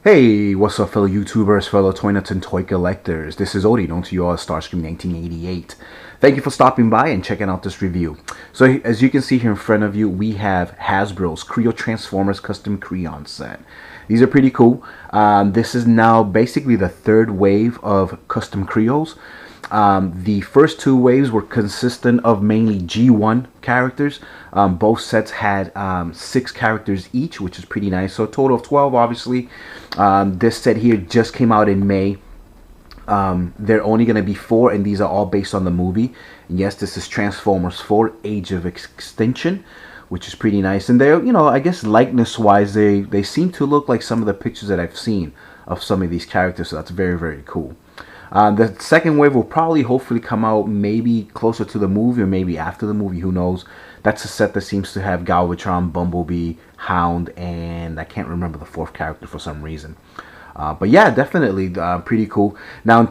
Hey, what's up, fellow YouTubers, fellow toy nuts and toy collectors? This is Odie, known to you all as Starscream 1988. Thank you for stopping by and checking out this review. So, as you can see here in front of you, we have Hasbro's Kre-O Transformers Custom Cre-On set. These are pretty cool. This is now basically the third wave of custom Kre-Os. The first two waves were consistent of mainly G1 characters. Both sets had 6 characters each, which is pretty nice. So a total of 12, obviously. This set here just came out in May. They're only going to be 4, and these are all based on the movie. And yes, this is Transformers 4, Age of Extinction, which is pretty nice. And they're, I guess likeness-wise, they seem to look like some of the pictures that I've seen of some of these characters. So that's very, very cool. The second wave will probably hopefully come out maybe closer to the movie or maybe after the movie, who knows. That's a set that seems to have Galvatron, Bumblebee, Hound, and I can't remember the 4th character for some reason. But yeah, definitely pretty cool. Now in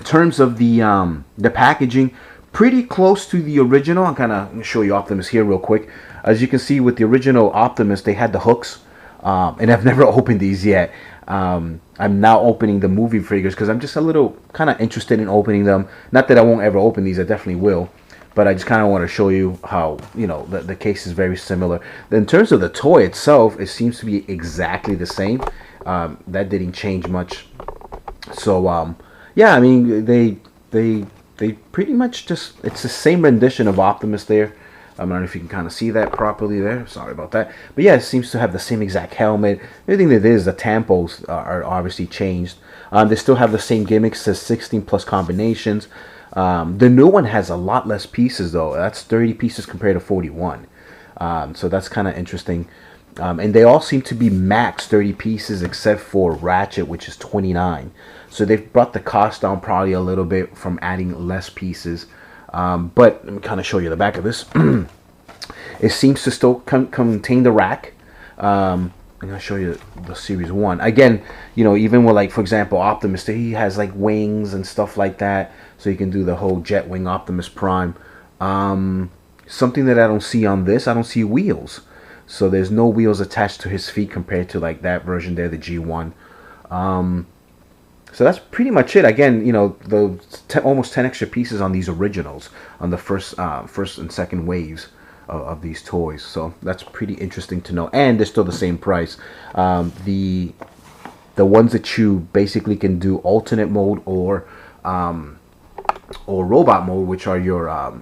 terms of the packaging, pretty close to the original. I'm kind of going to show you Optimus here real quick. As you can see with the original Optimus, they had the hooks. And I've never opened these yet. I'm now opening the movie figures because I'm just a little kind of interested in opening them. Not that I won't ever open these, I definitely will. But I just kind of want to show you how, the case is very similar. In terms of the toy itself, it seems to be exactly the same. That didn't change much. So, yeah, I mean, they pretty much just, it's the same rendition of Optimus there. I don't know if you can kind of see that properly there. Sorry about that. But yeah, it seems to have the same exact helmet. Everything that is, the tampos are obviously changed. They still have the same gimmicks as 16 plus combinations. The new one has a lot less pieces though. That's 30 pieces compared to 41. So that's kind of interesting. And they all seem to be max 30 pieces except for Ratchet, which is 29. So they've brought the cost down probably a little bit from adding less pieces. But let me kind of show you the back of this. It seems to still contain the rack. I'm going to show you the Series 1. Again, even with, like, for example, Optimus, he has, like, wings and stuff like that. So you can do the whole jet wing Optimus Prime. Something that I don't see on this, I don't see wheels. So there's no wheels attached to his feet compared to, like, that version there, the G1. So that's pretty much it. Again, the almost 10 extra pieces on these originals, on the first and second waves of these toys. So that's pretty interesting to know. And they're still the same price. The ones that you basically can do alternate mode or robot mode, which are your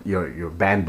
blind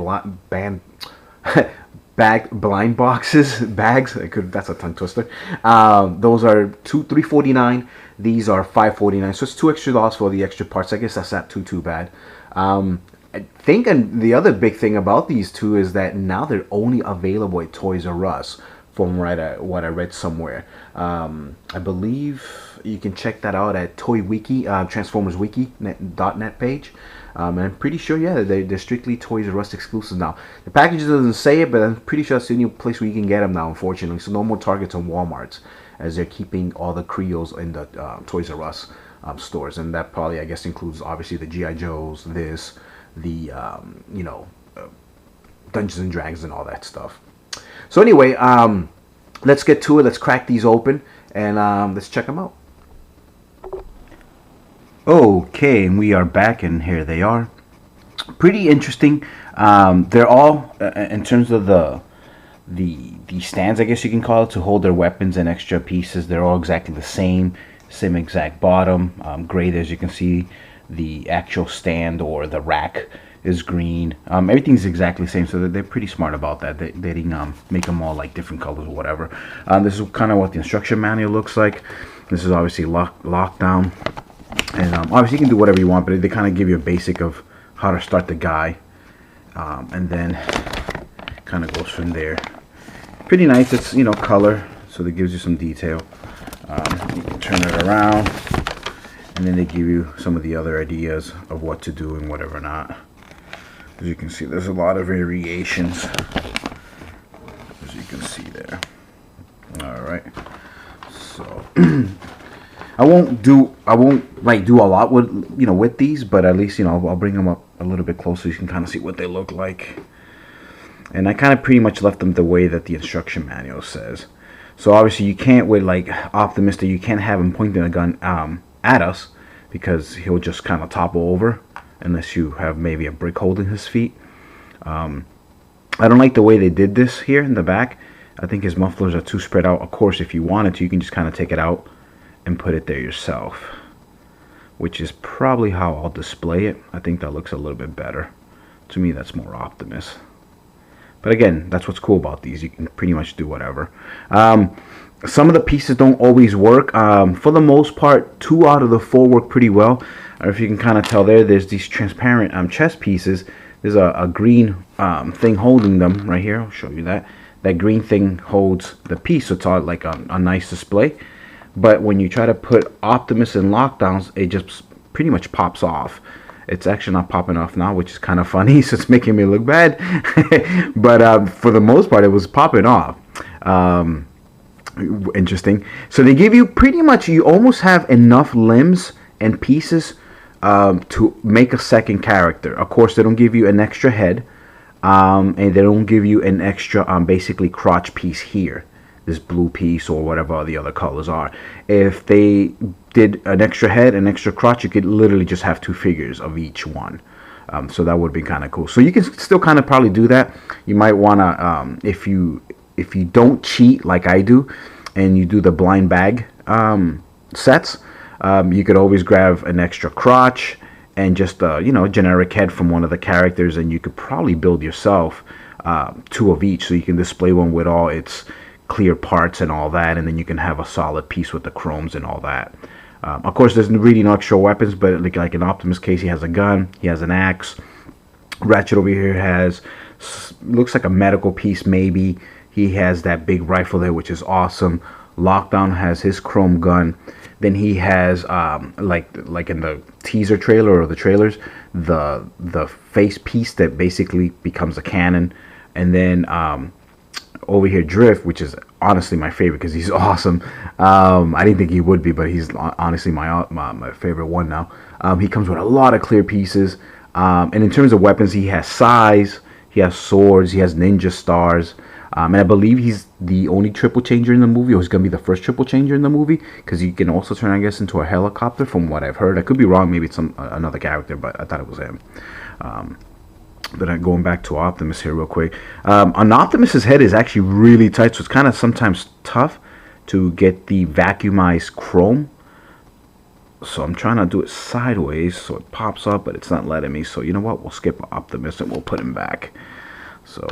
boxes bags. That's a tongue twister. Those are $349. These are $549. So it's $2 extra for the extra parts. I guess that's not too bad. I think, and the other big thing about these two is that now they're only available at Toys R Us, from what I read somewhere. I believe you can check that out at Toy Wiki, TransformersWiki.net page. And I'm pretty sure, yeah, they're strictly Toys R Us exclusives now. The package doesn't say it, but I'm pretty sure it's the only place where you can get them now, unfortunately. So no more Targets and Walmarts, as they're keeping all the Kre-Os in the Toys R Us stores. And that probably, I guess, includes, obviously, the G.I. Joes, the Dungeons and Dragons and all that stuff. So anyway, let's get to it. Let's crack these open, and let's check them out. Okay, and we are back, and here they are. Pretty interesting. They're all, in terms of the stands, I guess you can call it, to hold their weapons and extra pieces, they're all exactly the same exact bottom. Gray, as you can see, the actual stand or the rack is green. Everything's exactly the same, so they're pretty smart about that. They didn't make them all like different colors or whatever. This is kind of what the instruction manual looks like. This is obviously lockdown. And obviously you can do whatever you want, but they kind of give you a basic of how to start the guy. And then kind of goes from there. Pretty nice. It's, color, so that gives you some detail. You can turn it around, and then they give you some of the other ideas of what to do and whatever not. As you can see, there's a lot of variations, as you can see there. Alright, so I won't do a lot with with these, but at least I'll bring them up a little bit closer so you can kind of see what they look like. And I kind of pretty much left them the way that the instruction manual says. So obviously you can't, with like Optimus, that you can't have him pointing a gun at us, because he'll just kind of topple over unless you have maybe a brick holding his feet. I don't like the way they did this here in the back. I think his mufflers are too spread out. Of course, if you wanted to, you can just kind of take it out and put it there yourself, which is probably how I'll display it. I think that looks a little bit better. To me, that's more Optimus. But again, that's what's cool about these. You can pretty much do whatever. Some of the pieces don't always work. For the most part, 2 out of the 4 work pretty well. Or if you can kind of tell there's these transparent chest pieces. There's a green thing holding them right here. I'll show you that. That green thing holds the piece, so it's all like a nice display. But when you try to put Optimus in lockdowns, it just pretty much pops off. It's actually not popping off now, which is kind of funny, so it's making me look bad. But for the most part, it was popping off. Interesting. So they give you pretty much, you almost have enough limbs and pieces to make a second character. Of course, they don't give you an extra head, and they don't give you an extra basically crotch piece here, this blue piece or whatever the other colors are. If they did an extra head, an extra crotch, you could literally just have 2 figures of each one. So that would be kind of cool. So you can still kind of probably do that. You might want to, if you don't cheat like I do, and you do the blind bag sets, you could always grab an extra crotch and just generic head from one of the characters, and you could probably build yourself 2 of each, so you can display one with all its clear parts and all that, and then you can have a solid piece with the chromes and all that. Of course, there's really no extra weapons, but like in Optimus' case, he has a gun, he has an axe. Ratchet over here has, looks like a medical piece maybe. He has that big rifle there, which is awesome. Lockdown has his chrome gun. Then he has like in the teaser trailer or the trailers, the face piece that basically becomes a cannon. And then over here, Drift, which is honestly my favorite because he's awesome. I didn't think he would be, but he's honestly my favorite one now. He comes with a lot of clear pieces. And in terms of weapons, he has sais, he has swords, he has ninja stars. And I believe he's the only triple changer in the movie, or he's going to be the first triple changer in the movie, because you can also turn, I guess, into a helicopter from what I've heard. I could be wrong, maybe it's another character, but I thought it was him. But going back to Optimus here real quick. On Optimus's head is actually really tight, so it's kind of sometimes tough to get the vacuumized chrome. So I'm trying to do it sideways so it pops up, but it's not letting me. So you know what? We'll skip Optimus and we'll put him back. So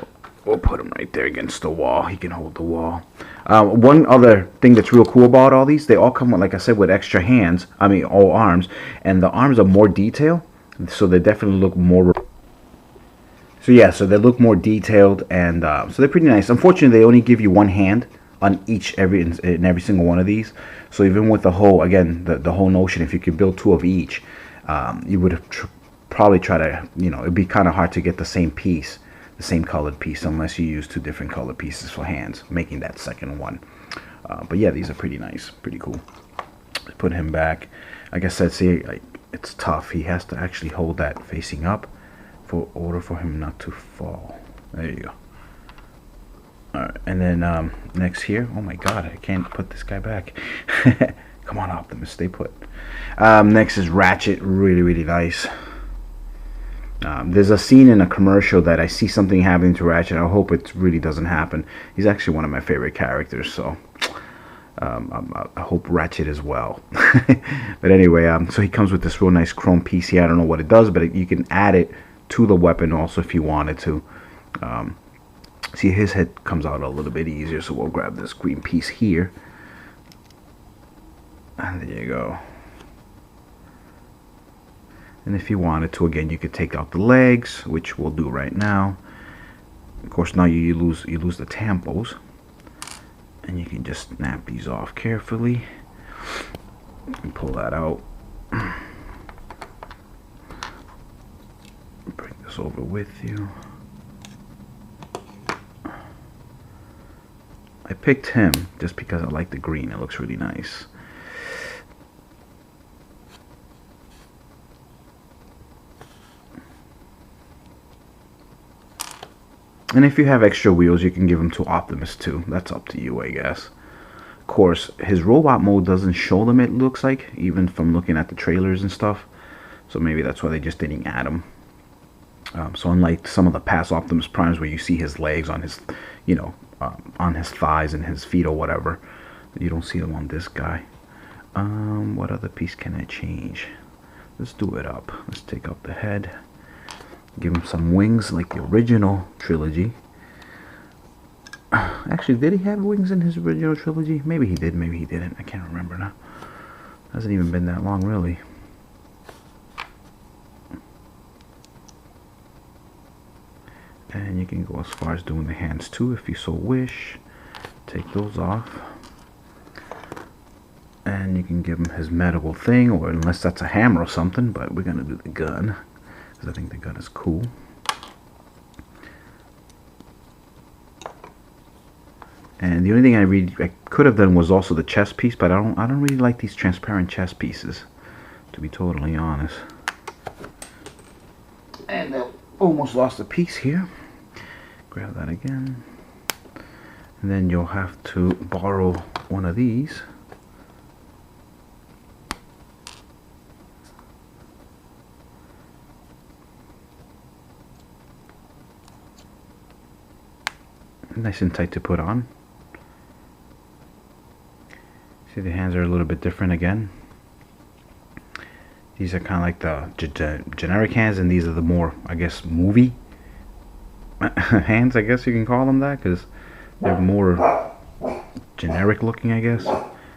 we'll put him right there against the wall. He can hold the wall. One other thing that's real cool about all these, they all come with, like I said, with extra hands. I mean, all arms. And the arms are more detailed, so they definitely look more... So yeah, so they look more detailed, and so they're pretty nice. Unfortunately, they only give you 1 hand on every single one of these. So even with the whole, again, the whole notion, if you could build 2 of each, you would probably try to, it'd be kind of hard to get the same piece, the same colored piece, unless you use 2 different colored pieces for hands, making that second one. But yeah, these are pretty nice, pretty cool. Put him back. Like I said, see, it's tough. He has to actually hold that facing up for order for him not to fall. There you go. Alright, and then next here, oh my god, I can't put this guy back. Come on, Optimus, stay put. Next is Ratchet, really nice. There's a scene in a commercial that I see something happening to Ratchet. I hope it really doesn't happen. He's actually one of my favorite characters, so I hope Ratchet as well. But anyway, so he comes with this real nice chrome piece here. I don't know what it does, but you can add it to the weapon also if you wanted to. See, his head comes out a little bit easier, so we'll grab this green piece here. And there you go. And if you wanted to, again, you could take out the legs, which we'll do right now. Of course, now you lose the tampos. And you can just snap these off carefully. And pull that out. Bring this over with you. I picked him just because I like the green. It looks really nice. And if you have extra wheels, you can give them to Optimus too. That's up to you, I guess. Of course, his robot mode doesn't show them, it looks like, even from looking at the trailers and stuff. So maybe that's why they just didn't add him. So unlike some of the past Optimus Primes where you see his legs on his, you know, on his thighs and his feet or whatever, you don't see them on this guy. What other piece can I change? Let's do it up. Let's take up the head. Give him some wings like the original trilogy. Actually, did he have wings in his original trilogy? Maybe he did, maybe he didn't. I can't remember now. Hasn't even been that long, really. And you can go as far as doing the hands too, if you so wish. Take those off. And you can give him his medical thing, or unless that's a hammer or something, but we're going to do the gun, because I think the gun is cool. And the only thing I could have done was also the chest piece, but I don't really like these transparent chest pieces, to be totally honest. And I almost lost a piece here. Grab that again. And then you'll have to borrow one of these. Nice and tight to put on. See, the hands are a little bit different again. These are kind of like the generic hands, and these are the more, I guess, movie hands, I guess you can call them that, because they're more generic looking, I guess.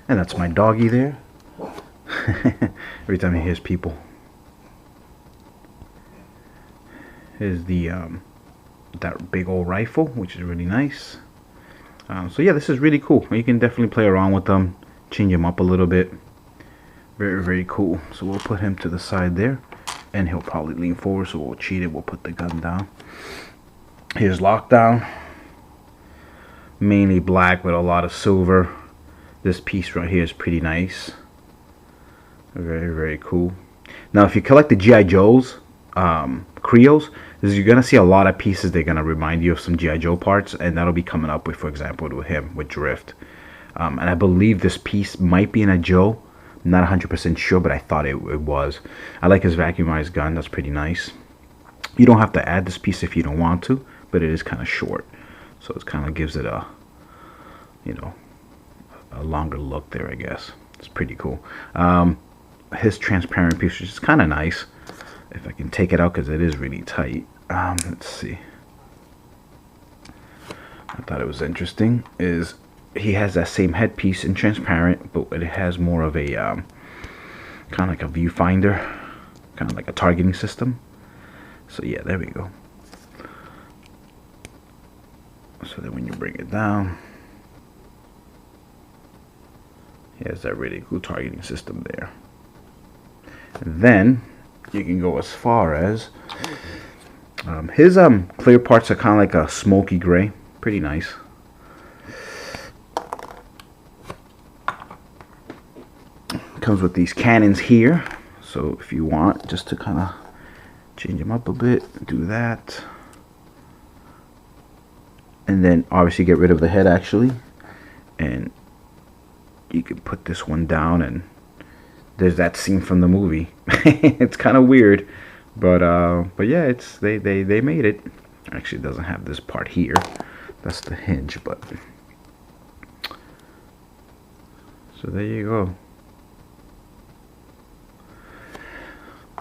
And that's my doggy there. Every time he hears people. Here's the that big old rifle, which is really nice. So yeah, this is really cool. You can definitely play around with them, change them up a little bit. Very, very cool. So we'll put him to the side there, and he'll probably lean forward, so we'll cheat it. We'll put the gun down. Here's Lockdown. Mainly black with a lot of silver. This piece right here is pretty nice. Very, very cool. Now, if you collect the G.I. Joes, Kre-Os, you're going to see a lot of pieces. They're going to remind you of some G.I. Joe parts, and that'll be coming up with, for example, with him, with Drift. And I believe this piece might be in a Joe. I'm not 100% sure, but I thought it was. I like his vacuumized gun. That's pretty nice. You don't have to add this piece if you don't want to, but it is kind of short. So it kind of gives it a, you know, a longer look there, I guess. It's pretty cool. His transparent piece, which is kind of nice. If I can take it out, because it is really tight. Let's see. I thought it was interesting. Is he has that same headpiece in transparent, but it has more of a kind of like a viewfinder, kind of like a targeting system. So yeah, there we go. So that when you bring it down, he has that really cool targeting system there. And then you can go as far as his clear parts are kind of like a smoky gray, pretty nice. Comes with these cannons here, so if you want just to kind of change them up a bit, do that. And then obviously get rid of the head actually, and you can put this one down, and there's that scene from the movie. It's kind of weird, but yeah, it's they made it. Actually, it doesn't have this part here. That's the hinge, but so there you go.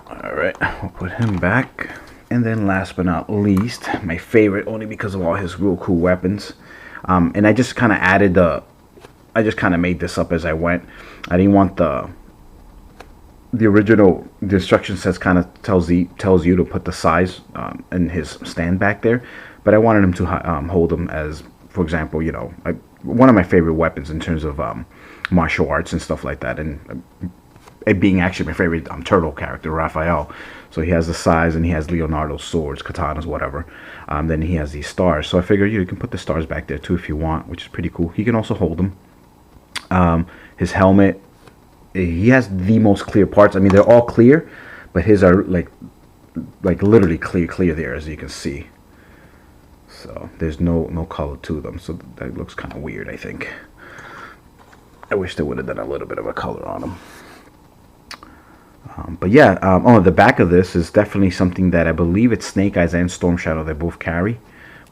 Alright, we'll put him back. And then last but not least, my favorite, only because of all his real cool weapons. And I just kind of added I just kind of made this up as I went. I didn't want the original, the instruction says kind of tells you to put the size in his stand back there. But I wanted him to hold him as, for example, you know, one of my favorite weapons in terms of martial arts and stuff like that. And it being actually my favorite turtle character, Raphael. So he has the size, and he has Leonardo's swords, katanas, whatever. Then he has these stars. So I figured you can put the stars back there too if you want, which is pretty cool. He can also hold them. His helmet, he has the most clear parts. I mean, they're all clear, but his are like literally clear there, as you can see. So there's no color to them. So that looks kind of weird, I think. I wish they would have done a little bit of a color on them. But yeah, oh, the back of this is definitely something that I believe it's Snake Eyes and Storm Shadow they both carry,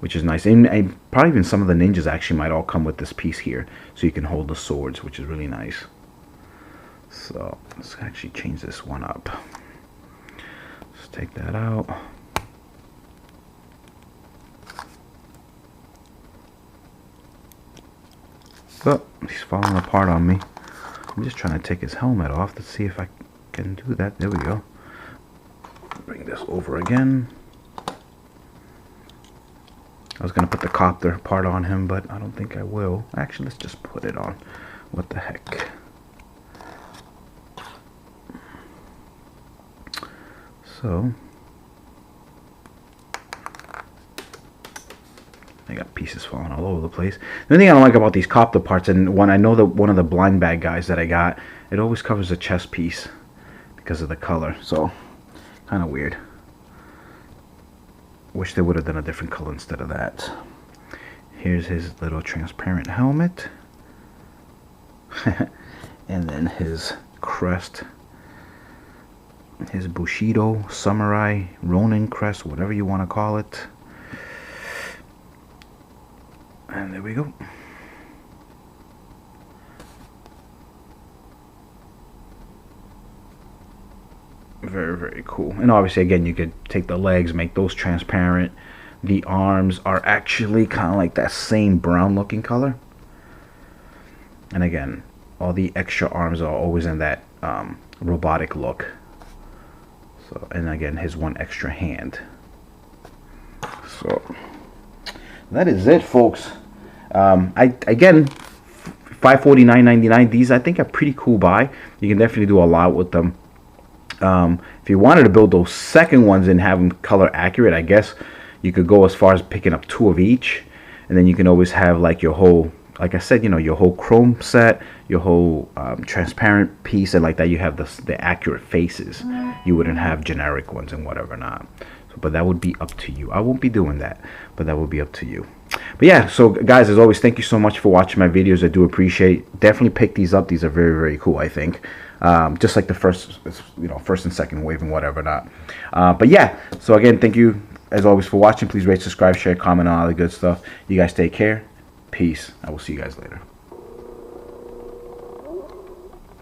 which is nice. And probably even some of the ninjas actually might all come with this piece here, so you can hold the swords, which is really nice. So let's actually change this one up. Let's take that out. Oh, he's falling apart on me. I'm just trying to take his helmet off to see if I can do that. There we go. Bring this over again. I was going to put the copter part on him, but I don't think I will. Actually, let's just put it on. What the heck. So, I got pieces falling all over the place. The only thing I don't like about these copter parts, and I know that one of the blind bag guys that I got, it always covers the chest piece because of the color. So, kind of weird. Wish they would have done a different color instead of that. Here's his little transparent helmet. And then his crest. His Bushido, Samurai, Ronin crest, whatever you want to call it. And there we go. Very, very cool. And obviously, again, you could take the legs, make those transparent. The arms are actually kind of like that same brown looking color. And again, all the extra arms are always in that robotic look. So, and again, his one extra hand. So that is it, folks. Again, $549.99. These I think are pretty cool buy. You can definitely do a lot with them. If you wanted to build those second ones and have them color accurate, I guess you could go as far as picking up 2 of each, and then you can always have like your whole, like I said, you know, your whole chrome set, your whole transparent piece, and like that you have the accurate faces. You wouldn't have generic ones and whatever not. So, but that would be up to you. I won't be doing that, but that would be up to you. But yeah, so guys, as always, thank you so much for watching my videos. I do appreciate. Definitely pick these up. These are very, very cool, I think. Just like the first and second wave and whatever not. But yeah, so again, thank you as always for watching. Please rate, subscribe, share, comment on all the good stuff. You guys take care. Peace. I will see you guys later.